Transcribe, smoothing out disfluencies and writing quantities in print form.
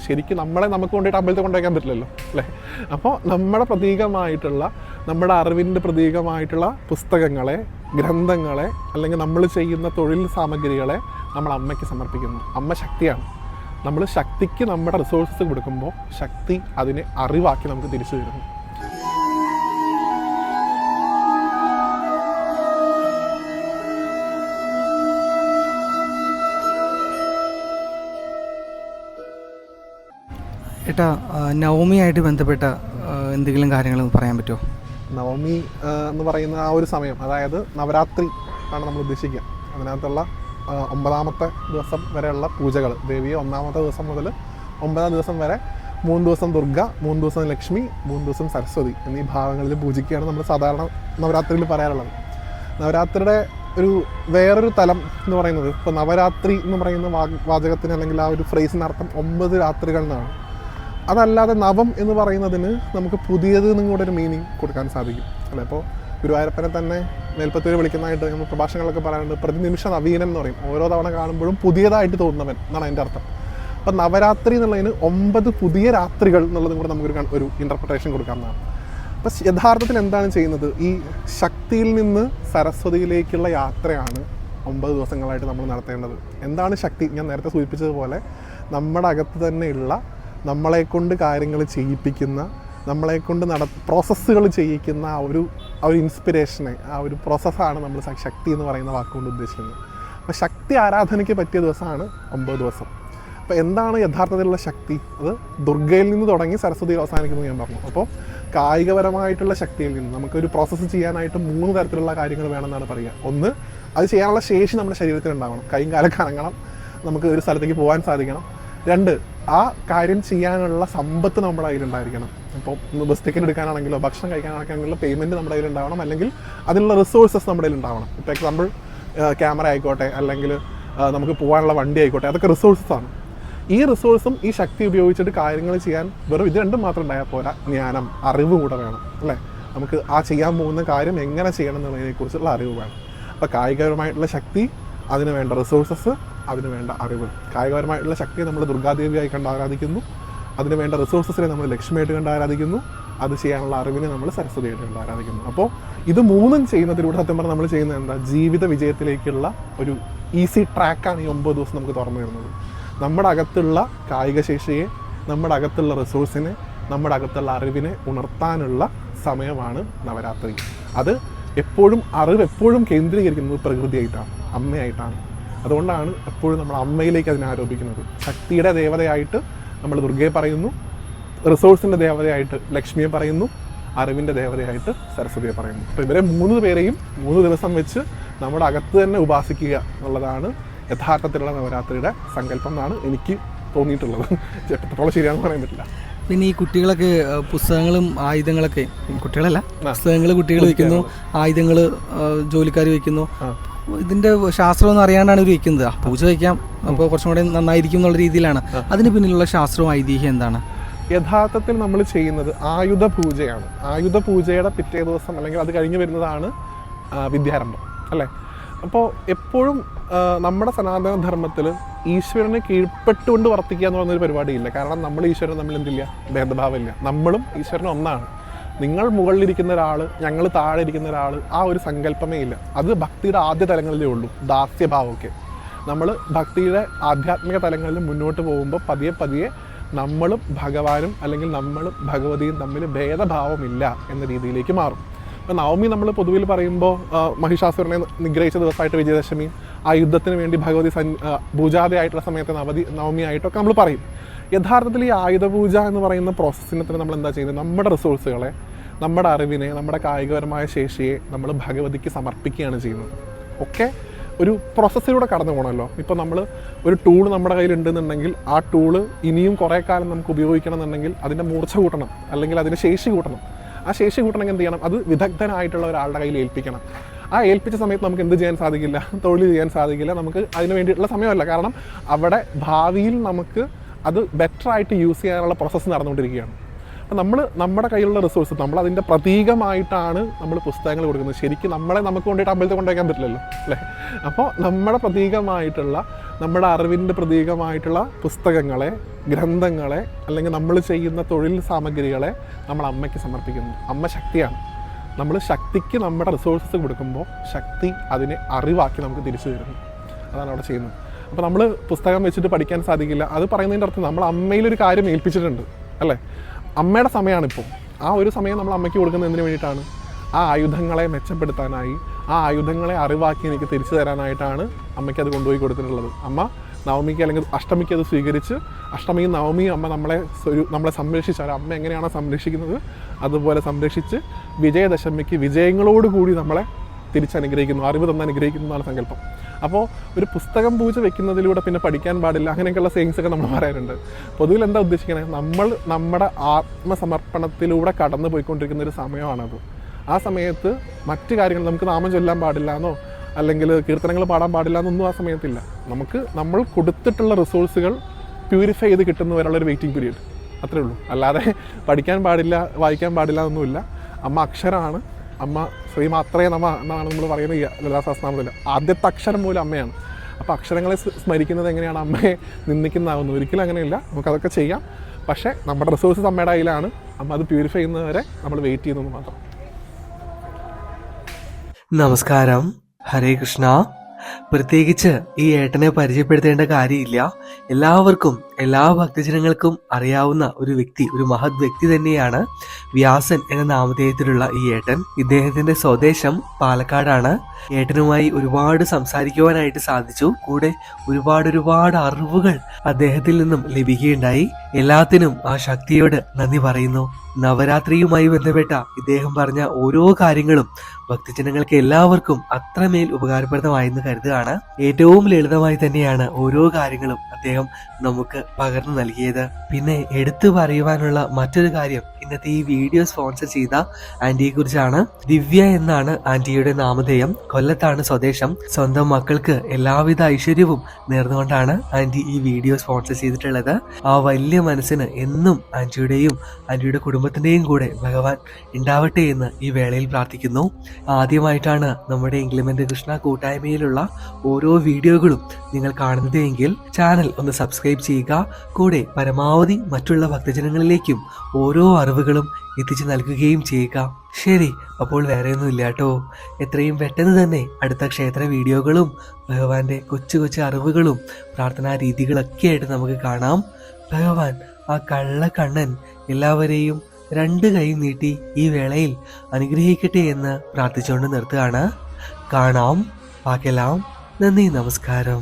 ശരിക്കും നമ്മളെ നമുക്ക് കൊണ്ടുപോയിട്ട് അമ്പലത്തിൽ കൊണ്ടുവയ്ക്കാൻ പറ്റില്ലല്ലോ അല്ലേ. അപ്പോൾ നമ്മുടെ പ്രതീകമായിട്ടുള്ള, നമ്മുടെ അറിവിൻ്റെ പ്രതീകമായിട്ടുള്ള പുസ്തകങ്ങളെ, ഗ്രന്ഥങ്ങളെ, അല്ലെങ്കിൽ നമ്മൾ ചെയ്യുന്ന തൊഴിൽ സാമഗ്രികളെ നമ്മൾ അമ്മയ്ക്ക് സമർപ്പിക്കുന്നു. അമ്മ ശക്തിയാണ്. നമ്മൾ ശക്തിക്ക് നമ്മുടെ റിസോഴ്സസ് കൊടുക്കുമ്പോൾ ശക്തി അതിനെ അറിവാക്കി നമുക്ക് തിരിച്ചു തരുന്നു. ഏട്ടാ, നവമിയായിട്ട് ബന്ധപ്പെട്ട എന്തെങ്കിലും കാര്യങ്ങൾ പറയാൻ പറ്റുമോ? നവമി എന്ന് പറയുന്ന ആ ഒരു സമയം, അതായത് നവരാത്രി ആണ് നമ്മൾ ഉദ്ദേശിക്കുക. അതിനകത്തുള്ള 9ാമത്തെ ദിവസം വരെയുള്ള പൂജകൾ, ദേവിയെ 1ാമത്തെ ദിവസം മുതൽ 9ാം ദിവസം വരെ 3 ദിവസം ദുർഗ, 3 ദിവസം ലക്ഷ്മി, 3 ദിവസം സരസ്വതി എന്നീ ഭാവങ്ങളിൽ പൂജിക്കുകയാണ് നമ്മൾ സാധാരണ നവരാത്രിയിൽ പറയാറുള്ളത്. നവരാത്രിയുടെ ഒരു വേറൊരു തലം എന്ന് പറയുന്നത്, ഇപ്പോൾ നവരാത്രി എന്ന് പറയുന്ന വാചകത്തിന് അല്ലെങ്കിൽ ആ ഒരു ഫ്രേസിനർത്ഥം 9 രാത്രികൾ എന്നാണ്. അതല്ലാതെ നവം എന്ന് പറയുന്നതിന് നമുക്ക് പുതിയത് എന്നും കൂടെ ഒരു മീനിങ് കൊടുക്കാൻ സാധിക്കും അല്ലേ. ഇപ്പോൾ ഗുരുവായൂരപ്പനെ തന്നെ മേൽപ്പത്തൂർ വിളിക്കുന്നതായിട്ട് നമ്മൾ പ്രഭാഷണങ്ങളൊക്കെ പറയാറുണ്ട്. പ്രതിനിമിഷ നവീനൻ എന്ന് പറയും. ഓരോ തവണ കാണുമ്പോഴും പുതിയതായിട്ട് തോന്നുന്നവൻ എന്നാണ് അതിൻ്റെ അർത്ഥം. അപ്പം നവരാത്രി എന്നുള്ളതിന് 9 പുതിയ രാത്രികൾ എന്നുള്ളതും കൂടെ നമുക്കൊരു ഇൻ്റർപ്രിട്ടേഷൻ കൊടുക്കാവുന്നതാണ്. അപ്പം യഥാർത്ഥത്തിൽ എന്താണ് ചെയ്യുന്നത്? ഈ ശക്തിയിൽ നിന്ന് സരസ്വതിയിലേക്കുള്ള യാത്രയാണ് 9 ദിവസങ്ങളായിട്ട് നമ്മൾ നടത്തേണ്ടത്. എന്താണ് ശക്തി? ഞാൻ നേരത്തെ സൂചിപ്പിച്ചതുപോലെ നമ്മുടെ അകത്ത് തന്നെയുള്ള, നമ്മളെക്കൊണ്ട് കാര്യങ്ങൾ ചെയ്യിപ്പിക്കുന്ന, നമ്മളെക്കൊണ്ട് പ്രോസസ്സുകൾ ചെയ്യിക്കുന്ന ആ ഒരു ഇൻസ്പിറേഷനെ, ആ ഒരു പ്രോസസ്സാണ് നമ്മൾ ശക്തി എന്ന് പറയുന്ന വാക്കുകൊണ്ട് ഉദ്ദേശിക്കുന്നത്. അപ്പോൾ ശക്തി ആരാധനയ്ക്ക് പറ്റിയ ദിവസമാണ് 9 ദിവസം. അപ്പോൾ എന്താണ് യഥാർത്ഥത്തിലുള്ള ശക്തി? അത് ദുർഗയിൽ നിന്ന് തുടങ്ങി സരസ്വതിയിൽ അവസാനിക്കുന്നത് ഞാൻ പറഞ്ഞു. അപ്പോൾ കായികപരമായിട്ടുള്ള ശക്തിയിൽ നിന്ന് നമുക്കൊരു പ്രോസസ്സ് ചെയ്യാനായിട്ട് 3 തരത്തിലുള്ള കാര്യങ്ങൾ വേണമെന്നാണ് പറയുക. ഒന്ന്, അത് ചെയ്യാനുള്ള ശേഷി നമ്മുടെ ശരീരത്തിൽ ഉണ്ടാവണം. കൈയും കാലൊക്കെ അനങ്ങണം, നമുക്ക് ഒരു സ്ഥലത്തേക്ക് പോകാൻ സാധിക്കണം. 2, ആ കാര്യം ചെയ്യാനുള്ള സമ്പത്ത് നമ്മുടെ കയ്യിലുണ്ടായിരിക്കണം. ഇപ്പോൾ ബസ് ടിക്കറ്റ് എടുക്കാനാണെങ്കിലോ ഭക്ഷണം കഴിക്കാനാണെങ്കിലോ പേയ്മെൻറ്റ് നമ്മുടെ കയ്യിലുണ്ടാവണം, അല്ലെങ്കിൽ അതിനുള്ള റിസോഴ്സസ് നമ്മുടെ കയ്യിലുണ്ടാവണം. ഇപ്പോൾ എക്സാമ്പിൾ ക്യാമറ ആയിക്കോട്ടെ, അല്ലെങ്കിൽ നമുക്ക് പോകാനുള്ള വണ്ടി ആയിക്കോട്ടെ, അതൊക്കെ റിസോഴ്സസാണ്. ഈ റിസോഴ്സും ഈ ശക്തി ഉപയോഗിച്ചിട്ട് കാര്യങ്ങൾ ചെയ്യാൻ വെറും ഇത് രണ്ടും മാത്രം ഉണ്ടായാൽ പോരാ, ജ്ഞാനം, അറിവ് കൂടെ വേണം അല്ലേ. നമുക്ക് ആ ചെയ്യാൻ പോകുന്ന കാര്യം എങ്ങനെ ചെയ്യണം എന്നുള്ളതിനെക്കുറിച്ചുള്ള അറിവ് വേണം. അപ്പോൾ കായികപരമായിട്ടുള്ള ശക്തി, അതിന് വേണ്ട റിസോഴ്സസ്, അതിന് വേണ്ട അറിവ്. കായികപരമായിട്ടുള്ള ശക്തിയെ നമ്മൾ ദുർഗാദേവിയായി കണ്ട് ആരാധിക്കുന്നു, അതിന് വേണ്ട റിസോഴ്സസിനെ നമ്മൾ ലക്ഷ്മിയായിട്ട് കണ്ട് ആരാധിക്കുന്നു, അത് ചെയ്യാനുള്ള അറിവിനെ നമ്മൾ സരസ്വതിയായിട്ട് കണ്ട് ആരാധിക്കുന്നു. അപ്പോൾ ഇത് 3ഉം ചെയ്യുന്നതിലൂടെ സത്യം പറഞ്ഞാൽ നമ്മൾ ചെയ്യുന്നത് എന്താ? ജീവിത വിജയത്തിലേക്കുള്ള ഒരു ഈസി ട്രാക്കാണ് ഈ 9 ദിവസം നമുക്ക് തുറന്നു തരുന്നത്. നമ്മുടെ അകത്തുള്ള കായിക ശേഷിയെ, നമ്മുടെ അകത്തുള്ള റിസോഴ്സിനെ, നമ്മുടെ അകത്തുള്ള അറിവിനെ ഉണർത്താനുള്ള സമയമാണ് നവരാത്രി. അത് എപ്പോഴും അറിവ് എപ്പോഴും കേന്ദ്രീകരിക്കുന്നത് പ്രകൃതിയായിട്ടാണ്, അമ്മയായിട്ടാണ്. അതുകൊണ്ടാണ് എപ്പോഴും നമ്മൾ അമ്മയിലേക്ക് അതിനെ ആരോപിക്കുന്നത്. ശക്തിയുടെ ദേവതയായിട്ട് നമ്മൾ ദുർഗയെ പറയുന്നു, റിസോഴ്സിൻ്റെ ദേവതയായിട്ട് ലക്ഷ്മിയെ പറയുന്നു, അറിവിൻ്റെ ദേവതയായിട്ട് സരസ്വതിയെ പറയുന്നു. അപ്പോൾ ഇവരെ 3 പേരെയും 3 ദിവസം വെച്ച് നമ്മുടെ അകത്ത് തന്നെ ഉപാസിക്കുക എന്നുള്ളതാണ് യഥാർത്ഥത്തിലുള്ള നവരാത്രിയുടെ സങ്കല്പം എന്നാണ് എനിക്ക് തോന്നിയിട്ടുള്ളത്. എത്രത്തോളം ശരിയാണെന്ന് പറയാൻ പറ്റില്ല. പിന്നെ ഈ കുട്ടികളൊക്കെ പുസ്തകങ്ങളും ആയുധങ്ങളൊക്കെ, കുട്ടികളല്ല പുസ്തകങ്ങൾ കുട്ടികൾ വയ്ക്കുന്നു, ആയുധങ്ങൾ ജോലിക്കാർ വയ്ക്കുന്നു. ഇതിൻ്റെ ശാസ്ത്രം ഒന്നും അറിയാണ്ടാണ് ഇവർ വയ്ക്കുന്നത്. പൂജ വയ്ക്കാം, അപ്പോൾ കുറച്ചും കൂടെ നന്നായിരിക്കും എന്നുള്ള രീതിയിലാണ്. അതിന് പിന്നിലുള്ള ശാസ്ത്രവും ഐതിഹ്യം എന്താണ്? യഥാർത്ഥത്തിൽ നമ്മൾ ചെയ്യുന്നത് ആയുധ പൂജയാണ്. ആയുധ പൂജയുടെ പിറ്റേ ദിവസം അല്ലെങ്കിൽ അത് കഴിഞ്ഞ് വരുന്നതാണ് വിദ്യാരംഭം അല്ലേ. അപ്പോൾ എപ്പോഴും നമ്മുടെ സനാതന ധർമ്മത്തിൽ ഈശ്വരനെ കീഴ്പ്പെട്ടുകൊണ്ട് വർത്തിക്കുക എന്ന് പറയുന്നൊരു പരിപാടിയില്ല. കാരണം നമ്മൾ ഈശ്വരൻ നമ്മൾ എന്തില്ല, ഭേദഭാവമില്ല. നമ്മളും ഈശ്വരനും ഒന്നാണ്. നിങ്ങൾ മുകളിലിരിക്കുന്ന ഒരാൾ, ഞങ്ങൾ താഴെ ഇരിക്കുന്ന ഒരാൾ, ആ ഒരു സങ്കല്പമേ ഇല്ല. അത് ഭക്തിയുടെ ആദ്യ തലങ്ങളിലേ ഉള്ളൂ, ദാസ്യഭാവമൊക്കെ. നമ്മൾ ഭക്തിയുടെ ആധ്യാത്മിക തലങ്ങളിൽ മുന്നോട്ട് പോകുമ്പോൾ പതിയെ പതിയെ നമ്മളും ഭഗവാനും അല്ലെങ്കിൽ നമ്മളും ഭഗവതിയും തമ്മിൽ ഭേദഭാവമില്ല എന്ന രീതിയിലേക്ക് മാറും. ഇപ്പോൾ നവമി നമ്മൾ പൊതുവിൽ പറയുമ്പോൾ മഹിഷാസുരനെ നിഗ്രഹിച്ച ദിവസമായിട്ട് വിജയദശമി, ആ യുദ്ധത്തിന് വേണ്ടി ഭഗവതി പൂജാതയായിട്ടുള്ള സമയത്ത് നവമി ആയിട്ടൊക്കെ നമ്മൾ പറയും. യഥാർത്ഥത്തിൽ ഈ ആയുധപൂജ എന്ന് പറയുന്ന പ്രോസസ്സിനെ തന്നെ നമ്മൾ എന്താ ചെയ്യുന്നത്? നമ്മുടെ റിസോഴ്സുകളെ, നമ്മുടെ അറിവിനെ, നമ്മുടെ കായികപരമായ ശേഷിയെ നമ്മൾ ഭഗവതിക്ക് സമർപ്പിക്കുകയാണ് ചെയ്യുന്നത്. ഒക്കെ ഒരു പ്രോസസ്സിലൂടെ കടന്നു പോകണമല്ലോ. ഇപ്പോൾ നമ്മൾ ഒരു ടൂൾ നമ്മുടെ കയ്യിലുണ്ടെന്നുണ്ടെങ്കിൽ ആ ടൂള് ഇനിയും കുറേ കാലം നമുക്ക് ഉപയോഗിക്കണം എന്നുണ്ടെങ്കിൽ അതിൻ്റെ മൂർച്ച കൂട്ടണം, അല്ലെങ്കിൽ അതിൻ്റെ ശേഷി കൂട്ടണം. ആ ശേഷി കൂട്ടണമെങ്കിൽ എന്ത് ചെയ്യണം? അത് വിദഗ്ധനായിട്ടുള്ള ഒരാളുടെ കയ്യിൽ ഏൽപ്പിക്കണം. ആ ഏൽപ്പിച്ച സമയത്ത് നമുക്ക് എന്ത് ചെയ്യാൻ സാധിക്കില്ല? തൊഴിൽ ചെയ്യാൻ സാധിക്കില്ല. നമുക്ക് അതിന് വേണ്ടിയിട്ടുള്ള സമയമല്ല. കാരണം അവിടെ ഭാവിയിൽ നമുക്ക് അത് ബെറ്ററായിട്ട് യൂസ് ചെയ്യാനുള്ള പ്രോസസ്സ് നടന്നുകൊണ്ടിരിക്കുകയാണ്. അപ്പം നമ്മൾ നമ്മുടെ കയ്യിലുള്ള റിസോഴ്സ്, നമ്മൾ അതിൻ്റെ പ്രതീകമായിട്ടാണ് നമ്മൾ പുസ്തകങ്ങൾ കൊടുക്കുന്നത്. ശരിക്കും നമ്മളെ നമുക്ക് കൊണ്ടുപോയിട്ട് അമ്പലത്തിൽ കൊണ്ടുവയ്ക്കാൻ പറ്റില്ലല്ലോ അല്ലേ. അപ്പോൾ നമ്മുടെ പ്രതീകമായിട്ടുള്ള, നമ്മുടെ അറിവിൻ്റെ പ്രതീകമായിട്ടുള്ള പുസ്തകങ്ങളെ, ഗ്രന്ഥങ്ങളെ അല്ലെങ്കിൽ നമ്മൾ ചെയ്യുന്ന തൊഴിൽ സാമഗ്രികളെ നമ്മൾ അമ്മയ്ക്ക് സമർപ്പിക്കുന്നു. അമ്മ ശക്തിയാണ്. നമ്മൾ ശക്തിക്ക് നമ്മുടെ റിസോഴ്സസ് കൊടുക്കുമ്പോൾ ശക്തി അതിനെ അറിവാക്കി നമുക്ക് തിരിച്ചു തരുന്നു. അതാണ് അവിടെ ചെയ്യുന്നത്. അപ്പോൾ നമ്മൾ പുസ്തകം വെച്ചിട്ട് പഠിക്കാൻ സാധിക്കില്ല. അത് പറയുന്നതിൻ്റെ അർത്ഥം നമ്മൾ അമ്മയിലൊരു കാര്യം ഏൽപ്പിച്ചിട്ടുണ്ട് അല്ലേ? അമ്മയുടെ സമയമാണിപ്പോൾ. ആ ഒരു സമയം നമ്മൾ അമ്മയ്ക്ക് കൊടുക്കുന്നത് എന്തിനു വേണ്ടിയിട്ടാണ്? ആ ആയുധങ്ങളെ മെച്ചപ്പെടുത്താനായി, ആ ആയുധങ്ങളെ അറിവാക്കി എനിക്ക് തിരിച്ചു തരാനായിട്ടാണ് അമ്മയ്ക്ക് അത് കൊണ്ടുപോയി കൊടുത്തിട്ടുള്ളത്. അമ്മ നവമിക്ക് അല്ലെങ്കിൽ അഷ്ടമിക്ക് അത് സ്വീകരിച്ച്, അഷ്ടമിയും നവമിയും അമ്മ നമ്മളെ സംരക്ഷിച്ചാൽ, അമ്മ എങ്ങനെയാണോ സംരക്ഷിക്കുന്നത് അതുപോലെ സംരക്ഷിച്ച് വിജയദശമിക്ക് വിജയങ്ങളോടുകൂടി നമ്മളെ തിരിച്ചനുഗ്രഹിക്കുന്നു, അറിവ് തന്ന് അനുഗ്രഹിക്കുന്നു എന്നാണ് സങ്കല്പം. അപ്പോൾ ഒരു പുസ്തകം പൂജ വെക്കുന്നതിലൂടെ പിന്നെ പഠിക്കാൻ പാടില്ല അങ്ങനെയൊക്കെയുള്ള സെയിൻസൊക്കെ നമ്മൾ പറയാറുണ്ട്. പൊതുവിൽ എന്താ ഉദ്ദേശിക്കണേ? നമ്മൾ നമ്മുടെ ആത്മസമർപ്പണത്തിലൂടെ കടന്നു പോയിക്കൊണ്ടിരിക്കുന്ന ഒരു സമയമാണത്. ആ സമയത്ത് മറ്റു കാര്യങ്ങൾ നമുക്ക് നാമം ചൊല്ലാൻ പാടില്ല എന്നോ അല്ലെങ്കിൽ കീർത്തനങ്ങൾ പാടാൻ പാടില്ല എന്നൊന്നും ആ സമയത്തില്ല. നമുക്ക് നമ്മൾ കൊടുത്തിട്ടുള്ള റിസോഴ്സുകൾ പ്യൂരിഫൈ ചെയ്ത് കിട്ടുന്നവരുള്ളൊരു വെയിറ്റിംഗ് പീരീഡ്, അത്രേ ഉള്ളൂ. അല്ലാതെ പഠിക്കാൻ പാടില്ല, വായിക്കാൻ പാടില്ല എന്നൊന്നുമില്ല. അമ്മ അക്ഷരമാണ്. അമ്മ ശ്രീമാത്രേ നമ എന്നാണ് നമ്മൾ പറയുന്നത് ലളിതാ സഹസ്രനാമത്തിൽ. ആദ്യത്തെ അക്ഷരം പോലും അമ്മയാണ്. അപ്പോൾ അക്ഷരങ്ങളെ സ്മരിക്കുന്നത് എങ്ങനെയാണ് അമ്മയെ നിന്ദിക്കുന്നതാവുന്നു? ഒരിക്കലും അങ്ങനെയില്ല. നമുക്കതൊക്കെ ചെയ്യാം. പക്ഷേ നമ്മുടെ റിസോഴ്സസ് അമ്മയുടെ കയ്യിലാണ്. അമ്മ അത് പ്യൂരിഫൈ ചെയ്യുന്നവരെ നമ്മൾ വെയിറ്റ് ചെയ്യുന്നത് മാത്രം. നമസ്കാരം, ഹരേ കൃഷ്ണ. പ്രത്യേകിച്ച് ഈ ഏട്ടനെ പരിചയപ്പെടുത്തേണ്ട കാര്യമില്ല. എല്ലാവർക്കും, എല്ലാ ഭക്തജനങ്ങൾക്കും അറിയാവുന്ന ഒരു വ്യക്തി, ഒരു മഹത് വ്യക്തി തന്നെയാണ് വ്യാസൻ എന്ന നാമധേയത്തിലുള്ള ഈ ഏട്ടൻ. ഇദ്ദേഹത്തിന്റെ സ്വദേശം പാലക്കാടാണ്. ഏട്ടനുമായി ഒരുപാട് സംസാരിക്കുവാനായിട്ട് സാധിച്ചു. കൂടെ ഒരുപാട് അറിവുകൾ അദ്ദേഹത്തിൽ നിന്നും ലഭിക്കുകയുണ്ടായി. എല്ലാത്തിനും ആ ശക്തിയോട് നന്ദി പറയുന്നു. നവരാത്രിയുമായി ബന്ധപ്പെട്ട ഇദ്ദേഹം പറഞ്ഞ ഓരോ കാര്യങ്ങളും ഭക്തജനങ്ങൾക്ക് എല്ലാവർക്കും അത്രമേൽ ഉപകാരപ്രദമായെന്ന് കരുതുകയാണ്. ഏറ്റവും ലളിതമായി തന്നെയാണ് ഓരോ കാര്യങ്ങളും അദ്ദേഹം നമുക്ക് പകർന്നു നൽകിയത്. പിന്നെ എടുത്തു പറയുവാനുള്ള മറ്റൊരു കാര്യം, ഇന്നത്തെ ഈ വീഡിയോ സ്പോൺസർ ചെയ്ത ആന്റിയെ കുറിച്ചാണ്. ദിവ്യ എന്നാണ് ആന്റിയുടെ നാമധേയം. കൊല്ലത്താണ് സ്വദേശം. സ്വന്തം മക്കൾക്ക് എല്ലാവിധ ഐശ്വര്യവും നേർന്നുകൊണ്ടാണ് ആന്റി ഈ വീഡിയോ സ്പോൺസർ ചെയ്തിട്ടുള്ളത്. ആ വലിയ മനസ്സിന് എന്നും ആന്റിയുടെ കുടുംബത്തിന്റെയും കൂടെ ഭഗവാൻ ഉണ്ടാവട്ടെ എന്ന് ഈ വേളയിൽ പ്രാർത്ഥിക്കുന്നു. ആദ്യമായിട്ടാണ് നമ്മുടെ ഇംഗ്ലിമെന്റ് കൃഷ്ണ കൂട്ടായ്മയിലുള്ള ഓരോ വീഡിയോകളും നിങ്ങൾ കാണുന്നത് എങ്കിൽ ചാനൽ ഒന്ന് സബ്സ്ക്രൈബ് ചെയ്യുക. കൂടെ പരമാവധി മറ്റുള്ള ഭക്തജനങ്ങളിലേക്കും ഓരോ അറിവുകളും എത്തിച്ചു നൽകുകയും ചെയ്യുക. ശരി, അപ്പോൾ വേറെയൊന്നും ഇല്ല കേട്ടോ. എത്രയും പെട്ടെന്ന് തന്നെ അടുത്ത ക്ഷേത്ര വീഡിയോകളും ഭഗവാന്റെ കൊച്ചു കൊച്ചു അറിവുകളും പ്രാർത്ഥനാ രീതികളൊക്കെ ആയിട്ട് നമുക്ക് കാണാം. ഭഗവാൻ ആ കള്ളക്കണ്ണൻ എല്ലാവരെയും 2 കൈ നീട്ടി ഈ വേളയിൽ അനുഗ്രഹിക്കട്ടെ എന്ന് പ്രാർത്ഥിച്ചുകൊണ്ട് നിർത്തുകയാണ്. കാണാം, പാക്കെല്ലാം. നന്ദി, നമസ്കാരം.